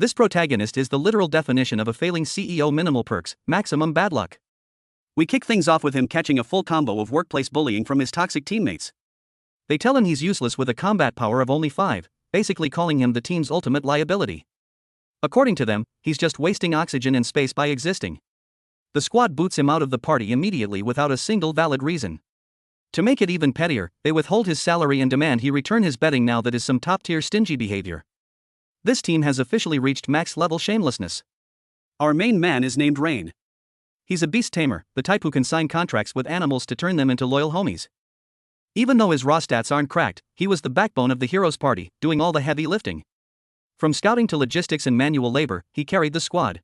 This protagonist is the literal definition of a failing CEO. Minimal perks, maximum bad luck. We kick things off with him catching a full combo of workplace bullying from his toxic teammates. They tell him he's useless with a combat power of only 5, basically calling him the team's ultimate liability. According to them, he's just wasting oxygen and space by existing. The squad boots him out of the party immediately without a single valid reason. To make it even pettier, they withhold his salary and demand he return his betting. Now that is some top-tier stingy behavior. This team has officially reached max-level shamelessness. Our main man is named Rein. He's a Beast Tamer, the type who can sign contracts with animals to turn them into loyal homies. Even though his raw stats aren't cracked, he was the backbone of the heroes party, doing all the heavy lifting. From scouting to logistics and manual labor, he carried the squad.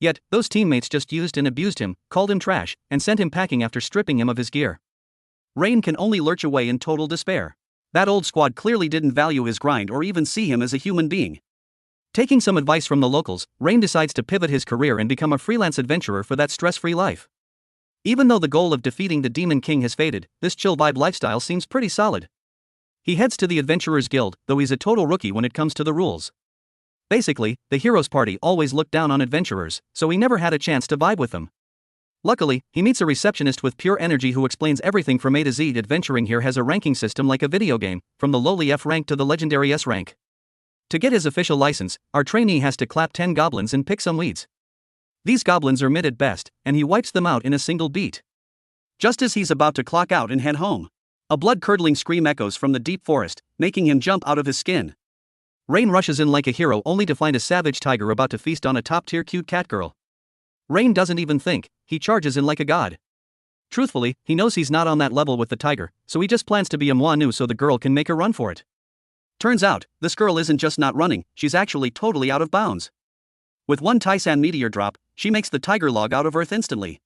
Yet, those teammates just used and abused him, called him trash, and sent him packing after stripping him of his gear. Rein can only lurch away in total despair. That old squad clearly didn't value his grind or even see him as a human being. Taking some advice from the locals, Rein decides to pivot his career and become a freelance adventurer for that stress-free life. Even though the goal of defeating the Demon King has faded, this chill vibe lifestyle seems pretty solid. He heads to the Adventurers Guild, though he's a total rookie when it comes to the rules. Basically, the heroes party always looked down on adventurers, so he never had a chance to vibe with them. Luckily, he meets a receptionist with pure energy who explains everything from A to Z. Adventuring here has a ranking system like a video game, from the lowly F rank to the legendary S rank. To get his official license, our trainee has to clap 10 goblins and pick some weeds. These goblins are mid at best, and he wipes them out in a single beat. Just as he's about to clock out and head home, a blood-curdling scream echoes from the deep forest, making him jump out of his skin. Rein rushes in like a hero only to find a savage tiger about to feast on a top-tier cute cat girl. Rein doesn't even think, he charges in like a god. Truthfully, he knows he's not on that level with the tiger, so he just plans to be a moi-nu so the girl can make a run for it. Turns out, this girl isn't just not running, she's actually totally out of bounds. With one Taisan meteor drop, she makes the tiger log out of Earth instantly.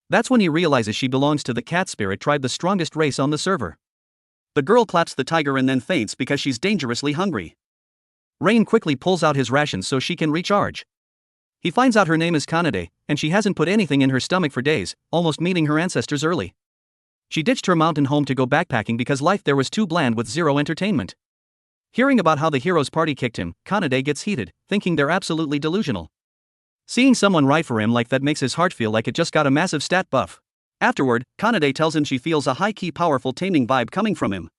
That's when he realizes she belongs to the cat spirit tribe, the strongest race on the server. The girl claps the tiger and then faints because she's dangerously hungry. Rein quickly pulls out his rations so she can recharge. He finds out her name is Kanade, and she hasn't put anything in her stomach for days, almost meeting her ancestors early. She ditched her mountain home to go backpacking because life there was too bland with zero entertainment. Hearing about how the heroes party kicked him, Kanade gets heated, thinking they're absolutely delusional. Seeing someone ride for him like that makes his heart feel like it just got a massive stat buff. Afterward, Kanade tells him she feels a high-key powerful taming vibe coming from him.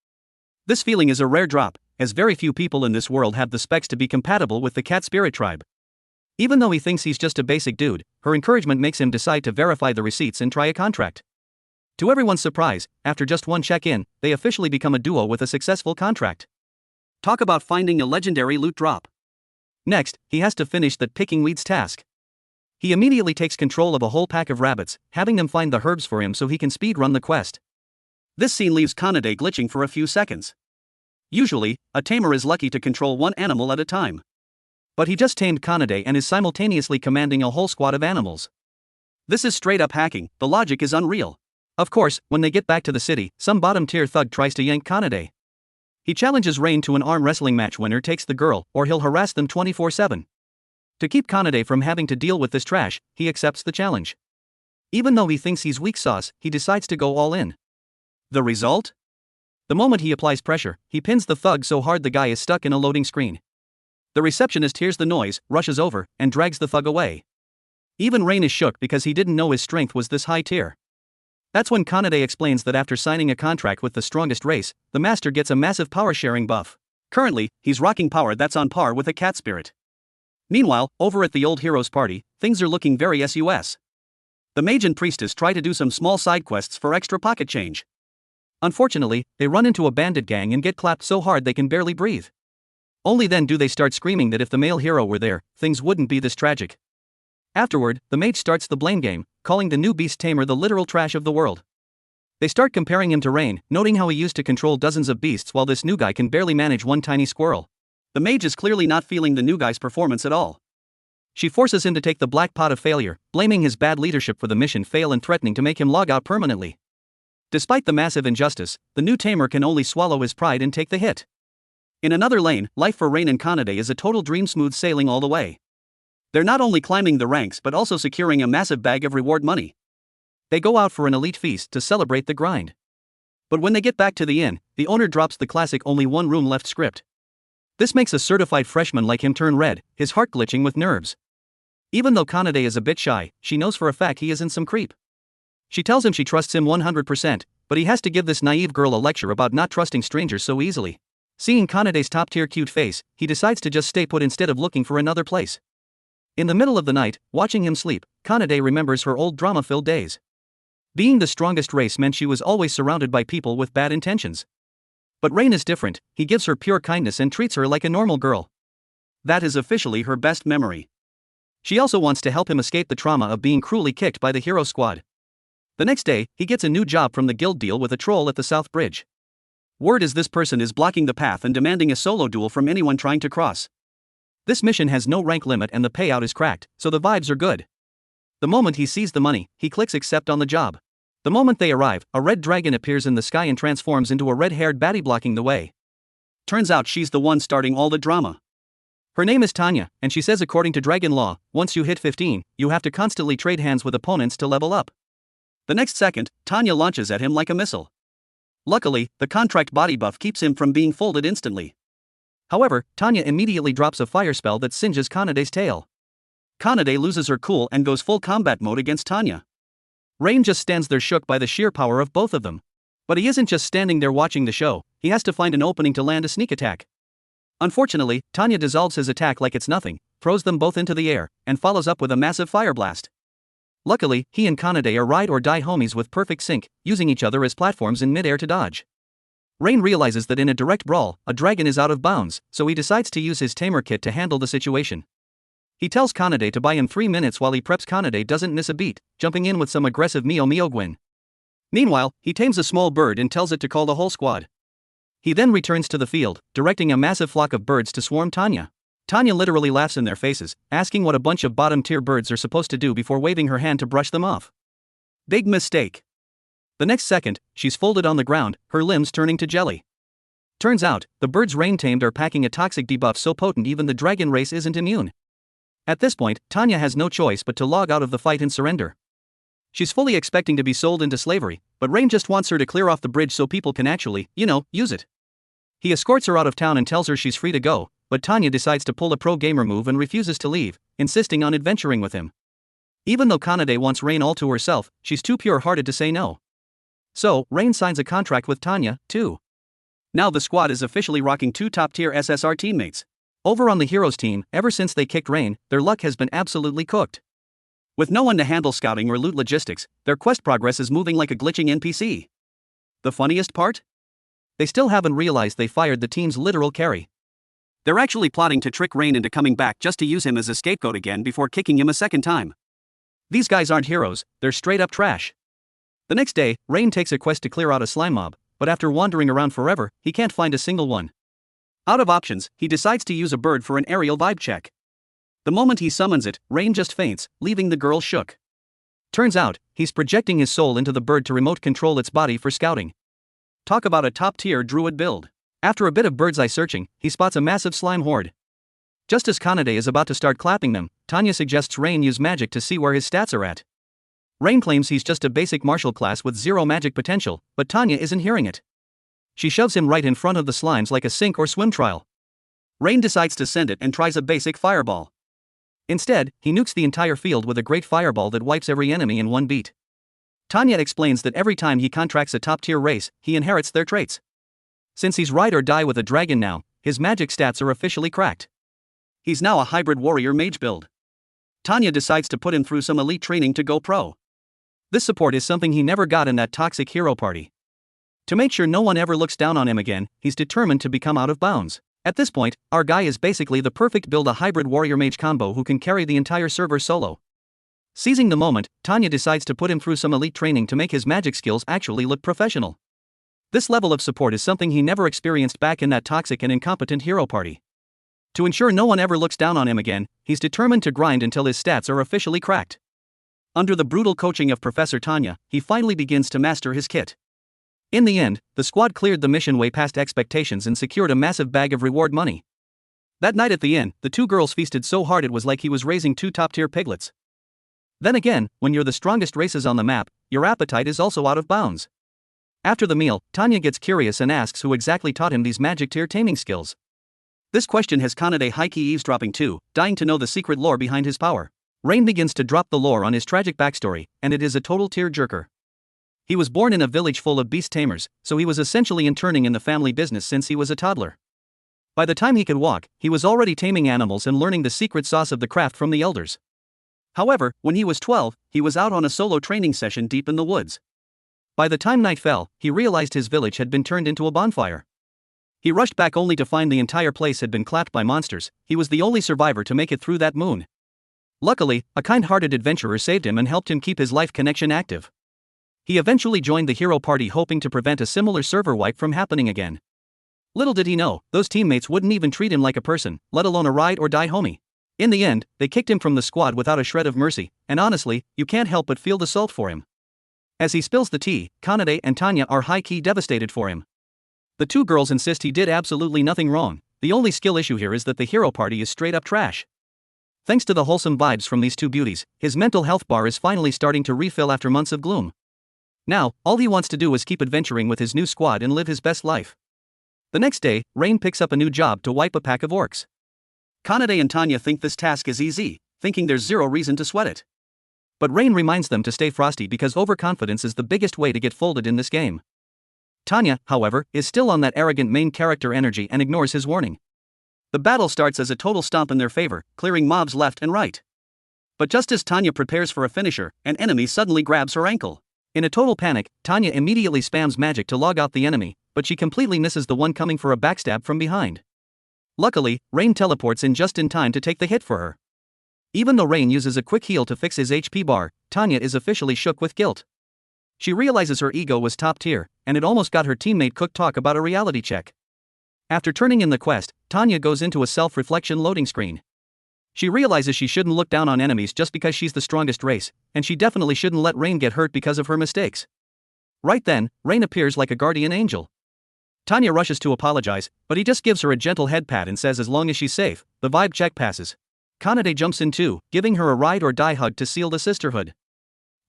This feeling is a rare drop, as very few people in this world have the specs to be compatible with the cat spirit tribe. Even though he thinks he's just a basic dude, her encouragement makes him decide to verify the receipts and try a contract. To everyone's surprise, after just one check-in, they officially become a duo with a successful contract. Talk about finding a legendary loot drop. Next, he has to finish that picking weeds task. He immediately takes control of a whole pack of rabbits, having them find the herbs for him so he can speedrun the quest. This scene leaves Kanade glitching for a few seconds. Usually, a tamer is lucky to control one animal at a time. But he just tamed Kanade and is simultaneously commanding a whole squad of animals. This is straight up hacking, the logic is unreal. Of course, when they get back to the city, some bottom-tier thug tries to yank Kanade. He challenges Rein to an arm wrestling match. Winner takes the girl, or he'll harass them 24/7. To keep Kanade from having to deal with this trash, he accepts the challenge. Even though he thinks he's weak sauce, he decides to go all in. The result? The moment he applies pressure, he pins the thug so hard the guy is stuck in a loading screen. The receptionist hears the noise, rushes over, and drags the thug away. Even Rein is shook because he didn't know his strength was this high tier. That's when Kanade explains that after signing a contract with the strongest race, the master gets a massive power sharing buff. Currently, he's rocking power that's on par with a cat spirit. Meanwhile, over at the old heroes party, things are looking very sus. The mage and priestess try to do some small side quests for extra pocket change. Unfortunately, they run into a bandit gang and get clapped so hard they can barely breathe. Only then do they start screaming that if the male hero were there, things wouldn't be this tragic. Afterward, the mage starts the blame game, calling the new Beast Tamer the literal trash of the world. They start comparing him to Rein, noting how he used to control dozens of beasts while this new guy can barely manage one tiny squirrel. The mage is clearly not feeling the new guy's performance at all. She forces him to take the black pot of failure, blaming his bad leadership for the mission fail and threatening to make him log out permanently. Despite the massive injustice, the new tamer can only swallow his pride and take the hit. In another lane, life for Rein and Kanade is a total dream, smooth sailing all the way. They're not only climbing the ranks but also securing a massive bag of reward money. They go out for an elite feast to celebrate the grind. But when they get back to the inn, the owner drops the classic only one room left script. This makes a certified freshman like him turn red, his heart glitching with nerves. Even though Kanade is a bit shy, she knows for a fact he isn't some creep. She tells him she trusts him 100%, but he has to give this naive girl a lecture about not trusting strangers so easily. Seeing Kanade's top-tier cute face, he decides to just stay put instead of looking for another place. In the middle of the night, watching him sleep, Kanade remembers her old drama-filled days. Being the strongest race meant she was always surrounded by people with bad intentions. But Rein is different, he gives her pure kindness and treats her like a normal girl. That is officially her best memory. She also wants to help him escape the trauma of being cruelly kicked by the hero squad. The next day, he gets a new job from the guild deal with a troll at the South Bridge. Word is this person is blocking the path and demanding a solo duel from anyone trying to cross. This mission has no rank limit and the payout is cracked, so the vibes are good. The moment he sees the money, he clicks accept on the job. The moment they arrive, a red dragon appears in the sky and transforms into a red-haired baddie blocking the way. Turns out she's the one starting all the drama. Her name is Tanya, and she says according to dragon law, once you hit 15, you have to constantly trade hands with opponents to level up. The next second, Tanya launches at him like a missile. Luckily, the contract body buff keeps him from being folded instantly. However, Tanya immediately drops a fire spell that singes Kanade's tail. Kanade loses her cool and goes full combat mode against Tanya. Rein just stands there shook by the sheer power of both of them. But he isn't just standing there watching the show, he has to find an opening to land a sneak attack. Unfortunately, Tanya dissolves his attack like it's nothing, throws them both into the air, and follows up with a massive fire blast. Luckily, he and Kanade are ride or die homies with perfect sync, using each other as platforms in mid-air to dodge. Rein realizes that in a direct brawl, a dragon is out of bounds, so he decides to use his tamer kit to handle the situation. He tells Kanade to buy him 3 minutes while he preps. Kanade doesn't miss a beat, jumping in with some aggressive Mio Mio Gwyn. Meanwhile, he tames a small bird and tells it to call the whole squad. He then returns to the field, directing a massive flock of birds to swarm Tanya. Tanya literally laughs in their faces, asking what a bunch of bottom-tier birds are supposed to do before waving her hand to brush them off. Big mistake. The next second, she's folded on the ground, her limbs turning to jelly. Turns out, the birds Rein tamed are packing a toxic debuff so potent even the dragon race isn't immune. At this point, Tanya has no choice but to log out of the fight and surrender. She's fully expecting to be sold into slavery, but Rein just wants her to clear off the bridge so people can actually, use it. He escorts her out of town and tells her she's free to go, but Tanya decides to pull a pro gamer move and refuses to leave, insisting on adventuring with him. Even though Kanade wants Rein all to herself, she's too pure-hearted to say no. So, Rein signs a contract with Tanya, too. Now the squad is officially rocking 2 top-tier SSR teammates. Over on the Heroes team, ever since they kicked Rein, their luck has been absolutely cooked. With no one to handle scouting or loot logistics, their quest progress is moving like a glitching NPC. The funniest part? They still haven't realized they fired the team's literal carry. They're actually plotting to trick Rein into coming back just to use him as a scapegoat again before kicking him a second time. These guys aren't heroes, they're straight up trash. The next day, Rein takes a quest to clear out a slime mob, but after wandering around forever, he can't find a single one. Out of options, he decides to use a bird for an aerial vibe check. The moment he summons it, Rein just faints, leaving the girl shook. Turns out, he's projecting his soul into the bird to remote control its body for scouting. Talk about a top-tier druid build. After a bit of bird's eye searching, he spots a massive slime horde. Just as Kanade is about to start clapping them, Tanya suggests Rein use magic to see where his stats are at. Rein claims he's just a basic martial class with 0 magic potential, but Tanya isn't hearing it. She shoves him right in front of the slimes like a sink or swim trial. Rein decides to send it and tries a basic fireball. Instead, he nukes the entire field with a great fireball that wipes every enemy in one beat. Tanya explains that every time he contracts a top-tier race, he inherits their traits. Since he's ride or die with a dragon now, his magic stats are officially cracked. He's now a hybrid warrior mage build. Tanya decides to put him through some elite training to go pro. This support is something he never got in that toxic hero party. To make sure no one ever looks down on him again, he's determined to become out of bounds. At this point, our guy is basically the perfect build, a hybrid warrior mage combo who can carry the entire server solo. Seizing the moment, Tanya decides to put him through some elite training to make his magic skills actually look professional. This level of support is something he never experienced back in that toxic and incompetent hero party. To ensure no one ever looks down on him again, he's determined to grind until his stats are officially cracked. Under the brutal coaching of Professor Tanya, he finally begins to master his kit. In the end, the squad cleared the mission way past expectations and secured a massive bag of reward money. That night at the inn, the 2 girls feasted so hard it was like he was raising 2 top-tier piglets. Then again, when you're the strongest races on the map, your appetite is also out of bounds. After the meal, Tanya gets curious and asks who exactly taught him these magic tier taming skills. This question has Kanade high-key eavesdropping too, dying to know the secret lore behind his power. Rein begins to drop the lore on his tragic backstory, and it is a total tear-jerker. He was born in a village full of beast tamers, so he was essentially interning in the family business since he was a toddler. By the time he could walk, he was already taming animals and learning the secret sauce of the craft from the elders. However, when he was 12, he was out on a solo training session deep in the woods. By the time night fell, he realized his village had been turned into a bonfire. He rushed back only to find the entire place had been clapped by monsters. He was the only survivor to make it through that moon. Luckily, a kind-hearted adventurer saved him and helped him keep his life connection active. He eventually joined the hero party hoping to prevent a similar server wipe from happening again. Little did he know, those teammates wouldn't even treat him like a person, let alone a ride-or-die homie. In the end, they kicked him from the squad without a shred of mercy, and honestly, you can't help but feel the salt for him. As he spills the tea, Kanade and Tanya are high-key devastated for him. The two girls insist he did absolutely nothing wrong. The only skill issue here is that the hero party is straight-up trash. Thanks to the wholesome vibes from these two beauties, his mental health bar is finally starting to refill after months of gloom. Now, all he wants to do is keep adventuring with his new squad and live his best life. The next day, Rein picks up a new job to wipe a pack of orcs. Kanade and Tanya think this task is easy, thinking there's zero reason to sweat it. But Rein reminds them to stay frosty because overconfidence is the biggest way to get folded in this game. Tanya, however, is still on that arrogant main character energy and ignores his warning. The battle starts as a total stomp in their favor, clearing mobs left and right. But just as Tanya prepares for a finisher, an enemy suddenly grabs her ankle. In a total panic, Tanya immediately spams magic to log out the enemy, but she completely misses the one coming for a backstab from behind. Luckily, Rein teleports in just in time to take the hit for her. Even though Rein uses a quick heal to fix his HP bar, Tanya is officially shook with guilt. She realizes her ego was top tier, and it almost got her teammate Cook talk about a reality check. After turning in the quest, Tanya goes into a self-reflection loading screen. She realizes she shouldn't look down on enemies just because she's the strongest race, and she definitely shouldn't let Rein get hurt because of her mistakes. Right then, Rein appears like a guardian angel. Tanya rushes to apologize, but he just gives her a gentle head pat and says as long as she's safe, the vibe check passes. Kanade jumps in too, giving her a ride-or-die hug to seal the sisterhood.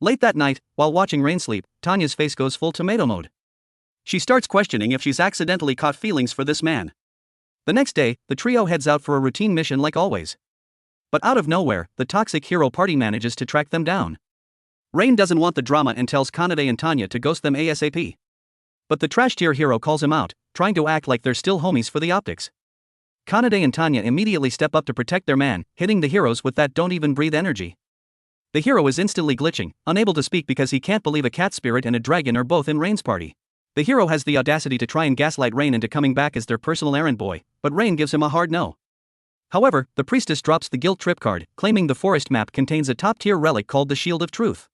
Late that night, while watching Rein sleep, Tanya's face goes full tomato mode. She starts questioning if she's accidentally caught feelings for this man. The next day, the trio heads out for a routine mission like always. But out of nowhere, the toxic hero party manages to track them down. Rein doesn't want the drama and tells Kanade and Tanya to ghost them ASAP. But the trash tier hero calls him out, trying to act like they're still homies for the optics. Kanade and Tanya immediately step up to protect their man, hitting the heroes with that don't even breathe energy. The hero is instantly glitching, unable to speak because he can't believe a cat spirit and a dragon are both in Rein's party. The hero has the audacity to try and gaslight Rein into coming back as their personal errand boy, but Rein gives him a hard no. However, the priestess drops the guilt trip card, claiming the forest map contains a top-tier relic called the Shield of Truth.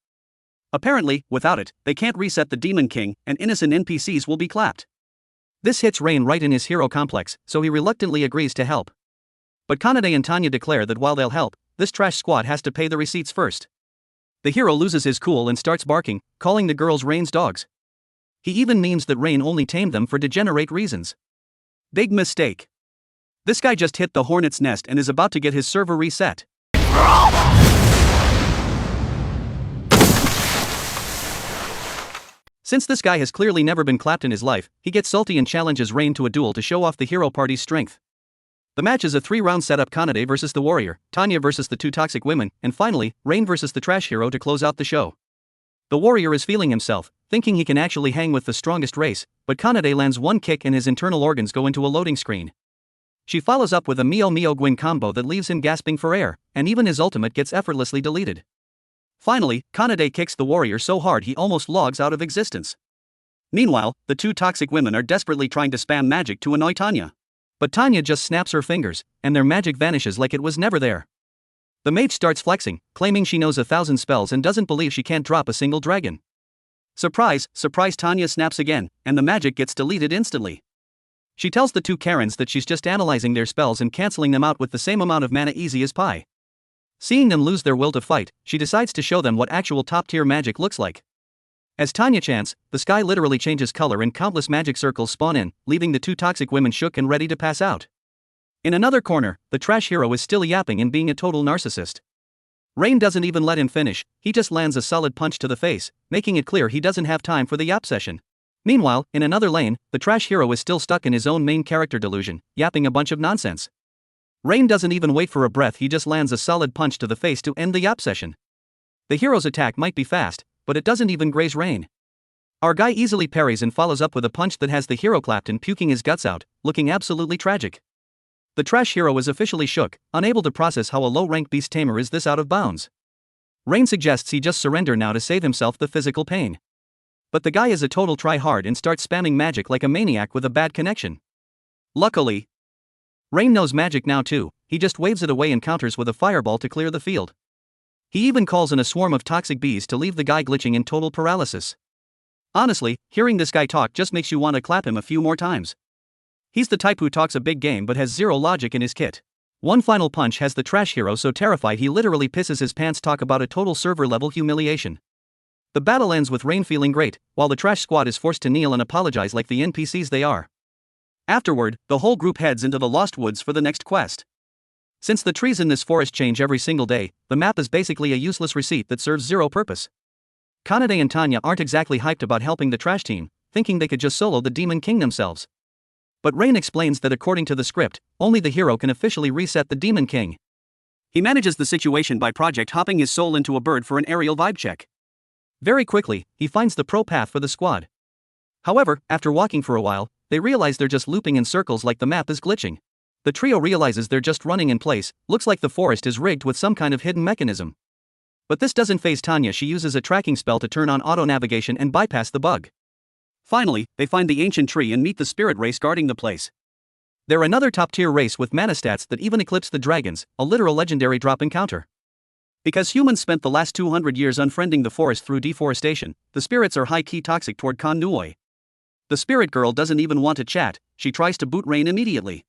Apparently, without it, they can't reset the Demon King, and innocent NPCs will be clapped. This hits Rein right in his hero complex, so he reluctantly agrees to help. But Kanade and Tanya declare that while they'll help, this trash squad has to pay the receipts first. The hero loses his cool and starts barking, calling the girls Rein's dogs. He even memes that Rein only tamed them for degenerate reasons. Big mistake. This guy just hit the hornet's nest and is about to get his server reset. Since this guy has clearly never been clapped in his life, he gets salty and challenges Rein to a duel to show off the hero party's strength. The match is a 3-round setup: Kanade versus the warrior, Tanya versus the two toxic women, and finally, Rein versus the trash hero to close out the show. The warrior is feeling himself, thinking he can actually hang with the strongest race, but Kanade lands one kick and his internal organs go into a loading screen. She follows up with a Mio Mio Gwyn combo that leaves him gasping for air, and even his ultimate gets effortlessly deleted. Finally, Kanade kicks the warrior so hard he almost logs out of existence. Meanwhile, the two toxic women are desperately trying to spam magic to annoy Tanya. But Tanya just snaps her fingers, and their magic vanishes like it was never there. The mage starts flexing, claiming she knows 1,000 spells and doesn't believe she can't drop a single dragon. Surprise, surprise, Tanya snaps again, and the magic gets deleted instantly. She tells the two Karens that she's just analyzing their spells and cancelling them out with the same amount of mana easy as pie. Seeing them lose their will to fight, she decides to show them what actual top-tier magic looks like. As Tanya chants, the sky literally changes color and countless magic circles spawn in, leaving the two toxic women shook and ready to pass out. In another corner, the trash hero is still yapping and being a total narcissist. Rein doesn't even let him finish, he just lands a solid punch to the face, making it clear he doesn't have time for the yap session. Meanwhile, in another lane, the trash hero is still stuck in his own main character delusion, yapping a bunch of nonsense. Rein doesn't even wait for a breath, he just lands a solid punch to the face to end the yap session. The hero's attack might be fast, but it doesn't even graze Rein. Our guy easily parries and follows up with a punch that has the hero clapped and puking his guts out, looking absolutely tragic. The trash hero is officially shook, unable to process how a low-rank Beast Tamer is this out of bounds. Rein suggests he just surrender now to save himself the physical pain. But the guy is a total try-hard and starts spamming magic like a maniac with a bad connection. Luckily, Rein knows magic now too, he just waves it away and counters with a fireball to clear the field. He even calls in a swarm of toxic bees to leave the guy glitching in total paralysis. Honestly, hearing this guy talk just makes you want to clap him a few more times. He's the type who talks a big game but has zero logic in his kit. One final punch has the trash hero so terrified he literally pisses his pants. Talk about a total server level humiliation. The battle ends with Rein feeling great, while the trash squad is forced to kneel and apologize like the NPCs they are. Afterward, the whole group heads into the Lost Woods for the next quest. Since the trees in this forest change every single day, the map is basically a useless receipt that serves zero purpose. Kanade and Tanya aren't exactly hyped about helping the trash team, thinking they could just solo the Demon King themselves. But Rein explains that according to the script, only the hero can officially reset the Demon King. He manages the situation by project hopping his soul into a bird for an aerial vibe check. Very quickly, he finds the pro path for the squad. However, after walking for a while, they realize they're just looping in circles like the map is glitching. The trio realizes they're just running in place, looks like the forest is rigged with some kind of hidden mechanism. But this doesn't faze Tanya, she uses a tracking spell to turn on auto-navigation and bypass the bug. Finally, they find the ancient tree and meet the spirit race guarding the place. They're another top-tier race with mana stats that even eclipse the dragons, a literal legendary drop encounter. Because humans spent the last 200 years unfriending the forest through deforestation, the spirits are high-key toxic toward Kanade. The spirit girl doesn't even want to chat, she tries to boot Rein immediately.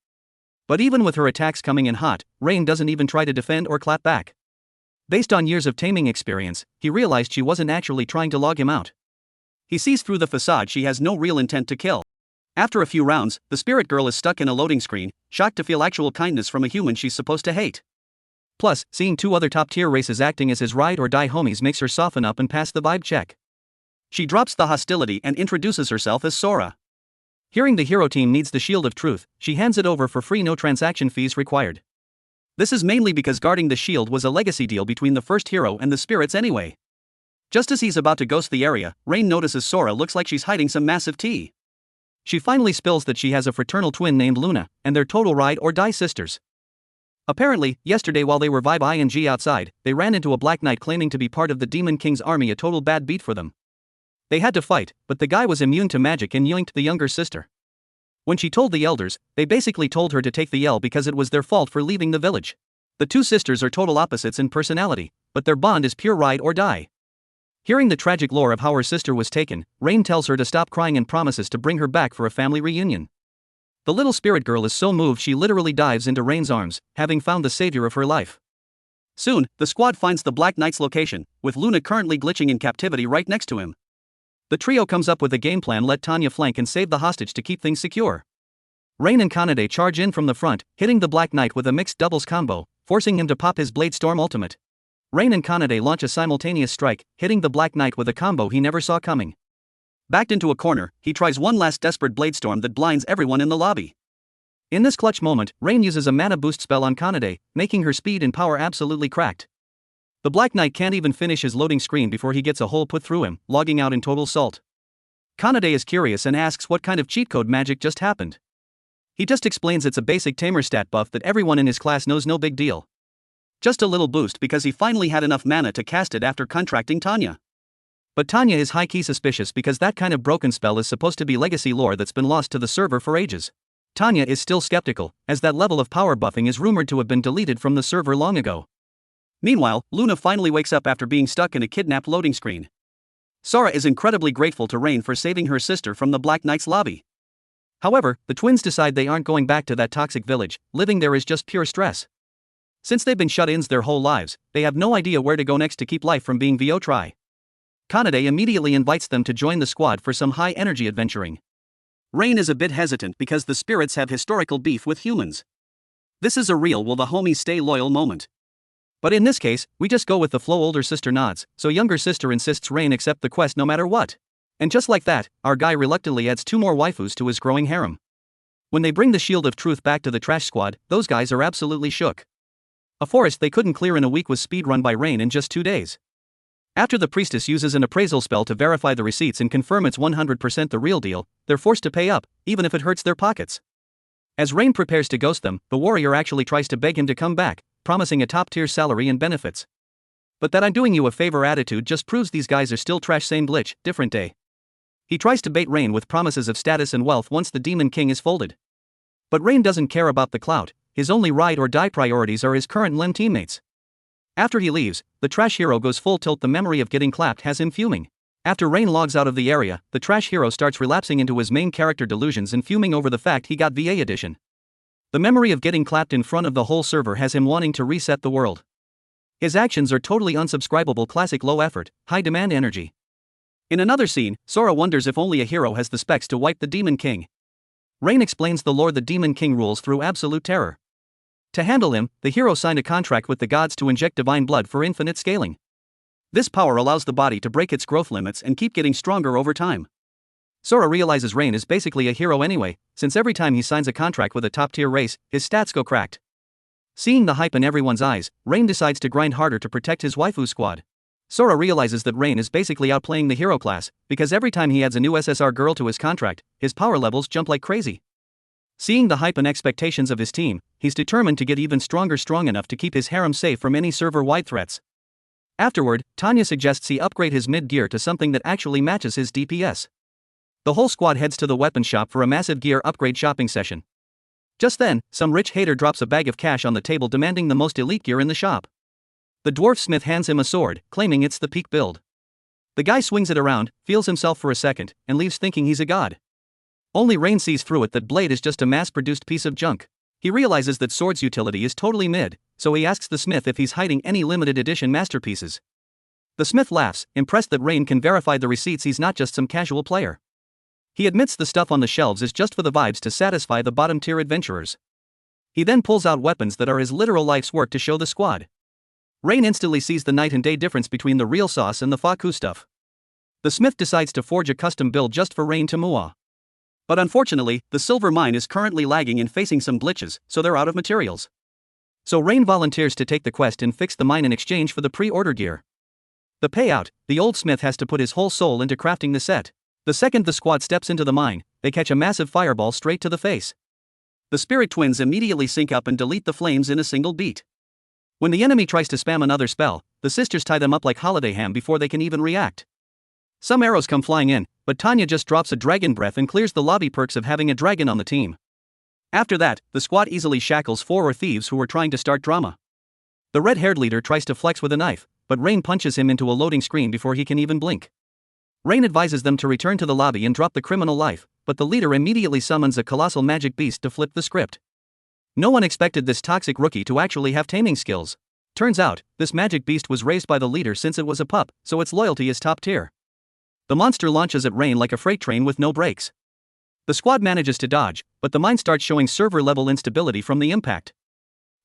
But even with her attacks coming in hot, Rein doesn't even try to defend or clap back. Based on years of taming experience, he realized she wasn't actually trying to log him out. He sees through the facade she has no real intent to kill. After a few rounds, the spirit girl is stuck in a loading screen, shocked to feel actual kindness from a human she's supposed to hate. Plus, seeing two other top-tier races acting as his ride-or-die homies makes her soften up and pass the vibe check. She drops the hostility and introduces herself as Sora. Hearing the hero team needs the Shield of Truth, she hands it over for free, no transaction fees required. This is mainly because guarding the shield was a legacy deal between the first hero and the spirits anyway. Just as he's about to ghost the area, Rein notices Sora looks like she's hiding some massive tea. She finally spills that she has a fraternal twin named Luna, and they're total ride-or-die sisters. Apparently, yesterday while they were vibe-ing outside, they ran into a Black Knight claiming to be part of the Demon King's army, a total bad beat for them. They had to fight, but the guy was immune to magic and yoinked the younger sister. When she told the elders, they basically told her to take the yell because it was their fault for leaving the village. The two sisters are total opposites in personality, but their bond is pure ride or die. Hearing the tragic lore of how her sister was taken, Rein tells her to stop crying and promises to bring her back for a family reunion. The little spirit girl is so moved she literally dives into Rein's arms, having found the savior of her life. Soon, the squad finds the Black Knight's location, with Luna currently glitching in captivity right next to him. The trio comes up with a game plan: let Tanya flank and save the hostage to keep things secure. Rein and Kanade charge in from the front, hitting the Black Knight with a mixed doubles combo, forcing him to pop his Blade Storm ultimate. Rein and Kanade launch a simultaneous strike, hitting the Black Knight with a combo he never saw coming. Backed into a corner, he tries one last desperate Blade Storm that blinds everyone in the lobby. In this clutch moment, Rein uses a mana boost spell on Kanade, making her speed and power absolutely cracked. The Black Knight can't even finish his loading screen before he gets a hole put through him, logging out in total salt. Kanade is curious and asks what kind of cheat code magic just happened. He just explains it's a basic tamer stat buff that everyone in his class knows, no big deal. Just a little boost because he finally had enough mana to cast it after contracting Tanya. But Tanya is high-key suspicious because that kind of broken spell is supposed to be legacy lore that's been lost to the server for ages. Tanya is still skeptical, as that level of power buffing is rumored to have been deleted from the server long ago. Meanwhile, Luna finally wakes up after being stuck in a kidnapped loading screen. Sora is incredibly grateful to Rein for saving her sister from the Black Knight's lobby. However, the twins decide they aren't going back to that toxic village, living there is just pure stress. Since they've been shut-ins their whole lives, they have no idea where to go next to keep life from being VO-try. Kanade immediately invites them to join the squad for some high-energy adventuring. Rein is a bit hesitant because the spirits have historical beef with humans. This is a real will the homies stay loyal moment. But in this case, we just go with the flow. Older sister nods, so younger sister insists Rein accept the quest no matter what. And just like that, our guy reluctantly adds 2 more waifus to his growing harem. When they bring the Shield of Truth back to the trash squad, those guys are absolutely shook. A forest they couldn't clear in a week was speedrun by Rein in just 2 days. After the priestess uses an appraisal spell to verify the receipts and confirm it's 100% the real deal, they're forced to pay up, even if it hurts their pockets. As Rein prepares to ghost them, the warrior actually tries to beg him to come back, promising a top-tier salary and benefits. But that "I'm doing you a favor" attitude just proves these guys are still trash. Same glitch, different day. He tries to bait Rein with promises of status and wealth once the Demon King is folded. But Rein doesn't care about the clout, his only ride-or-die priorities are his current LEN teammates. After he leaves, the trash hero goes full tilt. The memory of getting clapped has him fuming. After Rein logs out of the area, the trash hero starts relapsing into his main character delusions and fuming over the fact he got VA edition. The memory of getting clapped in front of the whole server has him wanting to reset the world. His actions are totally unsubscribable. Classic low effort, high demand energy. In another scene, Sora wonders if only a hero has the specs to wipe the Demon King. Rein explains the lore: the Demon King rules through absolute terror. To handle him, the hero signed a contract with the gods to inject divine blood for infinite scaling. This power allows the body to break its growth limits and keep getting stronger over time. Sora realizes Rein is basically a hero anyway, since every time he signs a contract with a top-tier race, his stats go cracked. Seeing the hype in everyone's eyes, Rein decides to grind harder to protect his waifu squad. Sora realizes that Rein is basically outplaying the hero class, because every time he adds a new SSR girl to his contract, his power levels jump like crazy. Seeing the hype and expectations of his team, he's determined to get even stronger, strong enough to keep his harem safe from any server-wide threats. Afterward, Tanya suggests he upgrade his mid-gear to something that actually matches his DPS. The whole squad heads to the weapon shop for a massive gear upgrade shopping session. Just then, some rich hater drops a bag of cash on the table demanding the most elite gear in the shop. The dwarf smith hands him a sword, claiming it's the peak build. The guy swings it around, feels himself for a second, and leaves thinking he's a god. Only Rein sees through it that blade is just a mass-produced piece of junk. He realizes that sword's utility is totally mid, so he asks the smith if he's hiding any limited edition masterpieces. The smith laughs, impressed that Rein can verify the receipts. He's not just some casual player. He admits the stuff on the shelves is just for the vibes to satisfy the bottom-tier adventurers. He then pulls out weapons that are his literal life's work to show the squad. Rein instantly sees the night and day difference between the real sauce and the faku stuff. The smith decides to forge a custom build just for Rein to mua. But unfortunately, the silver mine is currently lagging and facing some glitches, so they're out of materials. So Rein volunteers to take the quest and fix the mine in exchange for the pre-order gear. The payout: the old smith has to put his whole soul into crafting the set. The second the squad steps into the mine, they catch a massive fireball straight to the face. The spirit twins immediately sync up and delete the flames in a single beat. When the enemy tries to spam another spell, the sisters tie them up like holiday ham before they can even react. Some arrows come flying in, but Tanya just drops a dragon breath and clears the lobby. Perks of having a dragon on the team. After that, the squad easily shackles 4 thieves who were trying to start drama. The red-haired leader tries to flex with a knife, but Rein punches him into a loading screen before he can even blink. Rein advises them to return to the lobby and drop the criminal life, but the leader immediately summons a colossal magic beast to flip the script. No one expected this toxic rookie to actually have taming skills. Turns out, this magic beast was raised by the leader since it was a pup, so its loyalty is top tier. The monster launches at Rein like a freight train with no brakes. The squad manages to dodge, but the mine starts showing server-level instability from the impact.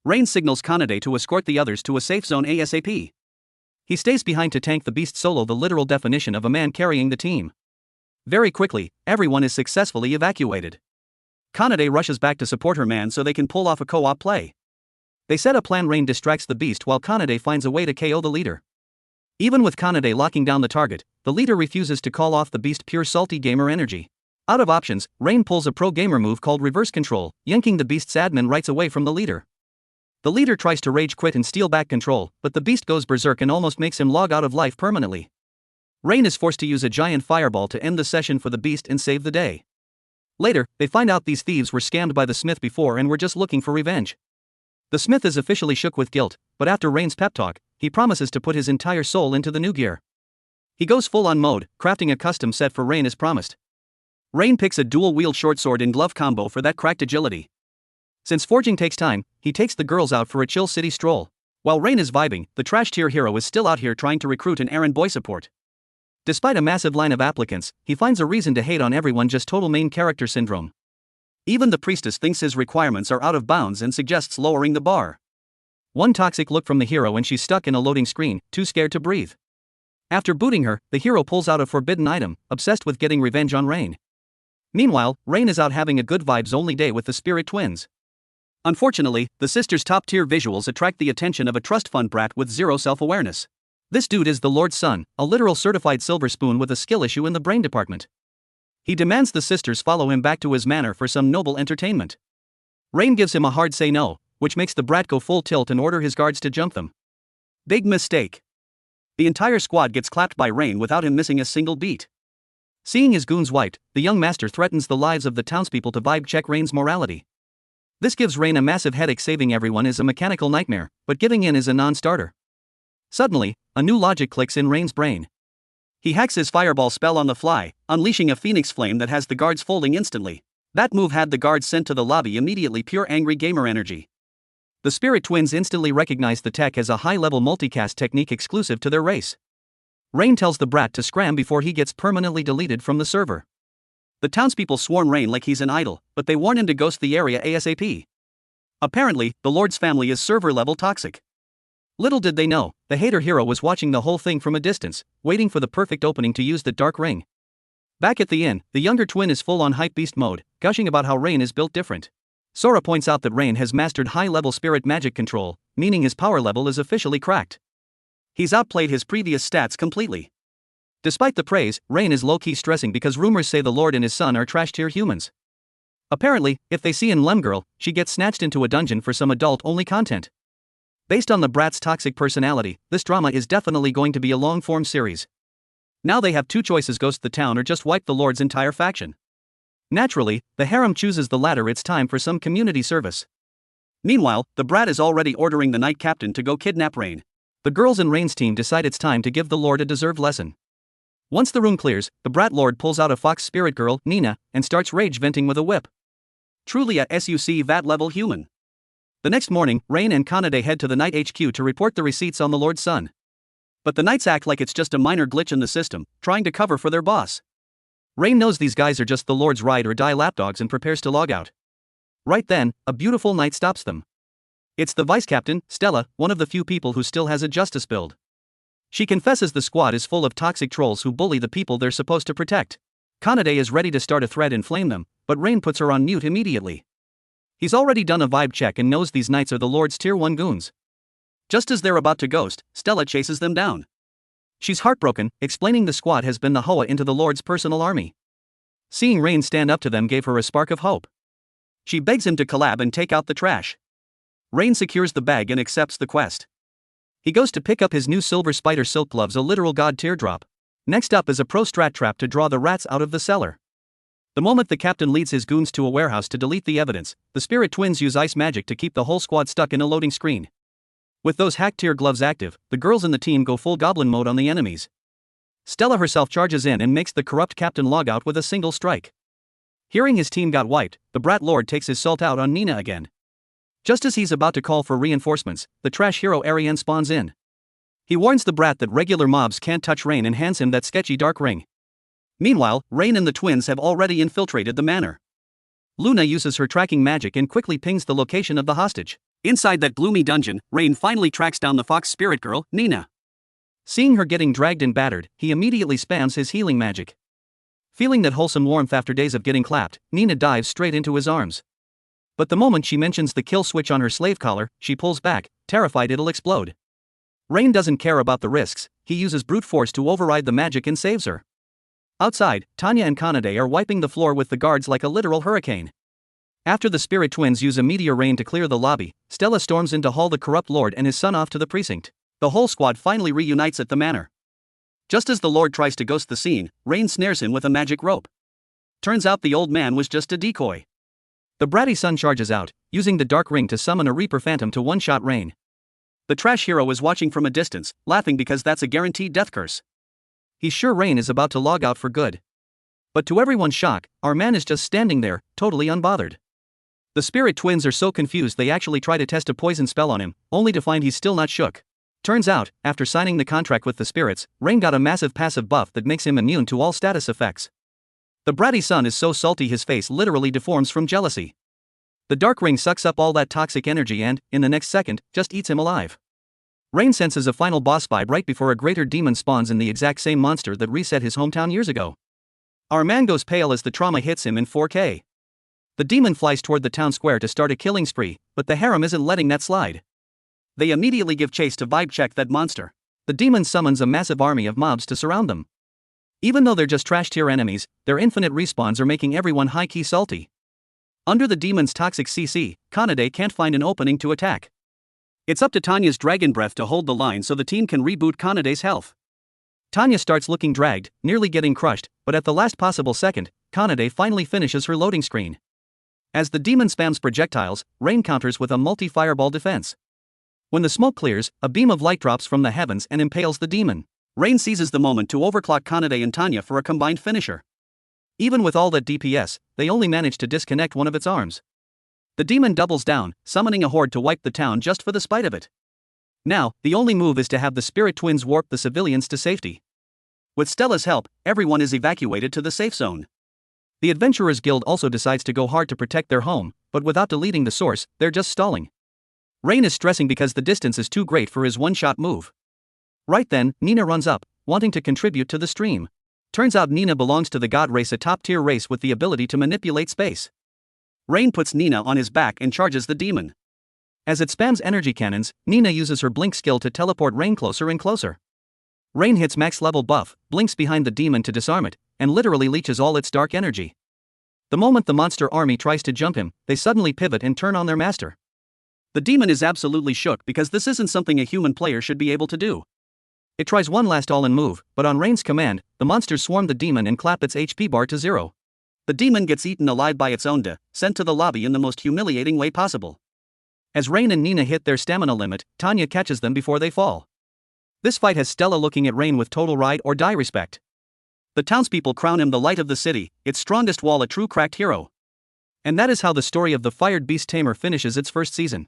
Rein signals Kanade to escort the others to a safe zone ASAP. He stays behind to tank the beast solo, the literal definition of a man carrying the team. Very quickly, everyone is successfully evacuated. Kanade rushes back to support her man so they can pull off a co-op play. They set a plan. Rein distracts the beast while Kanade finds a way to KO the leader. Even with Kanade locking down the target, the leader refuses to call off the beast. Pure salty gamer energy. Out of options, Rein pulls a pro gamer move called reverse control, yanking the beast's admin rights away from the leader. The leader tries to rage quit and steal back control, but the beast goes berserk and almost makes him log out of life permanently. Rein is forced to use a giant fireball to end the session for the beast and save the day. Later, they find out these thieves were scammed by the smith before and were just looking for revenge. The smith is officially shook with guilt, but after Rein's pep talk, he promises to put his entire soul into the new gear. He goes full-on mode, crafting a custom set for Rein as promised. Rein picks a dual-wield short sword and glove combo for that cracked agility. Since forging takes time, he takes the girls out for a chill city stroll. While Rein is vibing, the trash tier hero is still out here trying to recruit an errand boy support. Despite a massive line of applicants, he finds a reason to hate on everyone. Just total main character syndrome. Even the priestess thinks his requirements are out of bounds and suggests lowering the bar. One toxic look from the hero and she's stuck in a loading screen, too scared to breathe. After booting her, the hero pulls out a forbidden item, obsessed with getting revenge on Rein. Meanwhile, Rein is out having a good vibes only day with the spirit twins. Unfortunately, the sisters' top-tier visuals attract the attention of a trust fund brat with zero self-awareness. This dude is the Lord's son, a literal certified silver spoon with a skill issue in the brain department. He demands the sisters follow him back to his manor for some noble entertainment. Rein gives him a hard say no, which makes the brat go full tilt and order his guards to jump them. Big mistake. The entire squad gets clapped by Rein without him missing a single beat. Seeing his goons wiped, the young master threatens the lives of the townspeople to vibe check Rein's morality. This gives Rein a massive headache. Saving everyone is a mechanical nightmare, but giving in is a non-starter. Suddenly, a new logic clicks in Rein's brain. He hacks his fireball spell on the fly, unleashing a phoenix flame that has the guards folding instantly. That move had the guards sent to the lobby immediately. Pure angry gamer energy. The spirit twins instantly recognize the tech as a high-level multicast technique exclusive to their race. Rein tells the brat to scram before he gets permanently deleted from the server. The townspeople swarm Rein like he's an idol, but they warn him to ghost the area ASAP. Apparently, the Lord's family is server-level toxic. Little did they know, the hater hero was watching the whole thing from a distance, waiting for the perfect opening to use the dark ring. Back at the inn, the younger twin is full on hype beast mode, gushing about how Rein is built different. Sora points out that Rein has mastered high-level spirit magic control, meaning his power level is officially cracked. He's outplayed his previous stats completely. Despite the praise, Rein is low-key stressing because rumors say the Lord and his son are trash-tier humans. Apparently, if they see an Girl, she gets snatched into a dungeon for some adult-only content. Based on the brat's toxic personality, this drama is definitely going to be a long-form series. Now they have two choices: ghost the town or just wipe the Lord's entire faction. Naturally, the harem chooses the latter. It's time for some community service. Meanwhile, the brat is already ordering the night captain to go kidnap Rein. The girls in Rein's team decide it's time to give the Lord a deserved lesson. Once the room clears, the brat lord pulls out a fox spirit girl, Nina, and starts rage venting with a whip. Truly a SUC VAT level human. The next morning, Rein and Kanade head to the Knight HQ to report the receipts on the Lord's son. But the Knights act like it's just a minor glitch in the system, trying to cover for their boss. Rein knows these guys are just the Lord's ride or die lapdogs and prepares to log out. Right then, a beautiful knight stops them. It's the vice captain, Stella, one of the few people who still has a justice build. She confesses the squad is full of toxic trolls who bully the people they're supposed to protect. Kanade is ready to start a thread and flame them, but Rein puts her on mute immediately. He's already done a vibe check and knows these knights are the Lord's tier 1 goons. Just as they're about to ghost, Stella chases them down. She's heartbroken, explaining the squad has been the Hoa into the Lord's personal army. Seeing Rein stand up to them gave her a spark of hope. She begs him to collab and take out the trash. Rein secures the bag and accepts the quest. He goes to pick up his new silver spider silk gloves, a literal god teardrop. Next up is a pro strat trap to draw the rats out of the cellar. The moment the captain leads his goons to a warehouse to delete the evidence, the spirit twins use ice magic to keep the whole squad stuck in a loading screen. With those hack tier gloves active, the girls in the team go full goblin mode on the enemies. Stella herself charges in and makes the corrupt captain log out with a single strike. Hearing his team got wiped, the brat lord takes his salt out on Nina again. Just as he's about to call for reinforcements, the trash hero Ariane spawns in. He warns the brat that regular mobs can't touch Rein and hands him that sketchy dark ring. Meanwhile, Rein and the twins have already infiltrated the manor. Luna uses her tracking magic and quickly pings the location of the hostage. Inside that gloomy dungeon, Rein finally tracks down the fox spirit girl, Nina. Seeing her getting dragged and battered, he immediately spams his healing magic. Feeling that wholesome warmth after days of getting clapped, Nina dives straight into his arms. But the moment she mentions the kill switch on her slave collar, she pulls back, terrified it'll explode. Rein doesn't care about the risks, he uses brute force to override the magic and saves her. Outside, Tanya and Kanade are wiping the floor with the guards like a literal hurricane. After the spirit twins use a meteor rain to clear the lobby, Stella storms in to haul the corrupt lord and his son off to the precinct. The whole squad finally reunites at the manor. Just as the lord tries to ghost the scene, Rein snares him with a magic rope. Turns out the old man was just a decoy. The bratty son charges out, using the dark ring to summon a Reaper Phantom to one-shot Rein. The trash hero is watching from a distance, laughing because that's a guaranteed death curse. He's sure Rein is about to log out for good. But to everyone's shock, our man is just standing there, totally unbothered. The spirit twins are so confused they actually try to test a poison spell on him, only to find he's still not shook. Turns out, after signing the contract with the spirits, Rein got a massive passive buff that makes him immune to all status effects. The bratty son is so salty his face literally deforms from jealousy. The dark ring sucks up all that toxic energy and, in the next second, just eats him alive. Rein senses a final boss vibe right before a greater demon spawns in the exact same monster that reset his hometown years ago. Our man goes pale as the trauma hits him in 4K. The demon flies toward the town square to start a killing spree, but the harem isn't letting that slide. They immediately give chase to vibe check that monster. The demon summons a massive army of mobs to surround them. Even though they're just trash tier enemies, their infinite respawns are making everyone high-key salty. Under the demon's toxic CC, Kanade can't find an opening to attack. It's up to Tanya's dragon breath to hold the line so the team can reboot Kanade's health. Tanya starts looking dragged, nearly getting crushed, but at the last possible second, Kanade finally finishes her loading screen. As the demon spams projectiles, Rein counters with a multi-fireball defense. When the smoke clears, a beam of light drops from the heavens and impales the demon. Rein seizes the moment to overclock Kanade and Tanya for a combined finisher. Even with all that DPS, they only manage to disconnect one of its arms. The demon doubles down, summoning a horde to wipe the town just for the spite of it. Now, the only move is to have the spirit twins warp the civilians to safety. With Stella's help, everyone is evacuated to the safe zone. The Adventurers Guild also decides to go hard to protect their home, but without deleting the source, they're just stalling. Rein is stressing because the distance is too great for his one-shot move. Right then, Nina runs up, wanting to contribute to the stream. Turns out Nina belongs to the God race, a top-tier race with the ability to manipulate space. Rein puts Nina on his back and charges the demon. As it spams energy cannons, Nina uses her blink skill to teleport Rein closer and closer. Rein hits max level buff, blinks behind the demon to disarm it, and literally leeches all its dark energy. The moment the monster army tries to jump him, they suddenly pivot and turn on their master. The demon is absolutely shook because this isn't something a human player should be able to do. It tries one last all-in move, but on Rein's command, the monsters swarm the demon and clap its HP bar to 0. The demon gets eaten alive by its own sent to the lobby in the most humiliating way possible. As Rein and Nina hit their stamina limit, Tanya catches them before they fall. This fight has Stella looking at Rein with total ride or die respect. The townspeople crown him the light of the city, its strongest wall, a true cracked hero. And that is how the story of the fired Beast Tamer finishes its first season.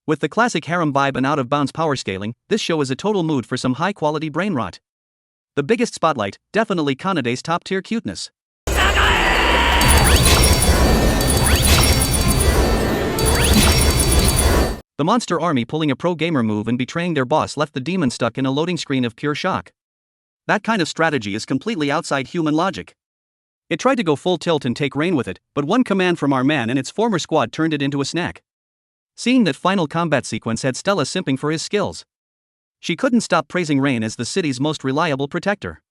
With the classic harem vibe and out-of-bounds power scaling, this show is a total mood for some high-quality brain rot. The biggest spotlight, definitely Kanade's top-tier cuteness. The monster army pulling a pro-gamer move and betraying their boss left the demon stuck in a loading screen of pure shock. That kind of strategy is completely outside human logic. It tried to go full tilt and take Rein with it, but one command from our man and its former squad turned it into a snack. Seeing that final combat sequence had Stella simping for his skills. She couldn't stop praising Rein as the city's most reliable protector.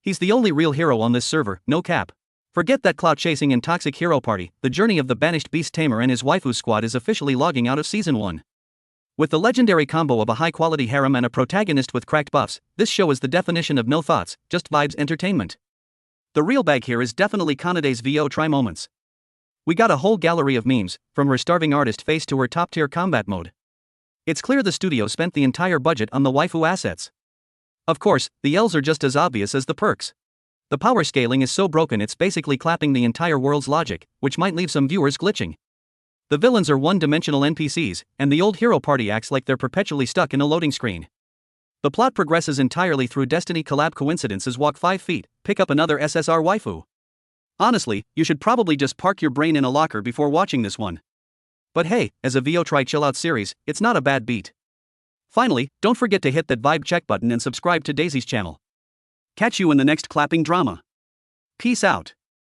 He's the only real hero on this server, no cap. Forget that clout-chasing and toxic hero party, the journey of the banished Beast Tamer and his waifu squad is officially logging out of Season 1. With the legendary combo of a high-quality harem and a protagonist with cracked buffs, this show is the definition of no thoughts, just vibes entertainment. The real bag here is definitely Kanade's VO try moments. We got a whole gallery of memes, from her starving artist face to her top-tier combat mode. It's clear the studio spent the entire budget on the waifu assets. Of course, the L's are just as obvious as the perks. The power scaling is so broken it's basically clapping the entire world's logic, which might leave some viewers glitching. The villains are one-dimensional NPCs, and the old hero party acts like they're perpetually stuck in a loading screen. The plot progresses entirely through Destiny collab coincidences. Walk 5 feet, pick up another SSR waifu. Honestly, you should probably just park your brain in a locker before watching this one. But hey, as a VO try chill out series, it's not a bad beat. Finally, don't forget to hit that vibe check button and subscribe to Daisy's channel. Catch you in the next clapping drama. Peace out.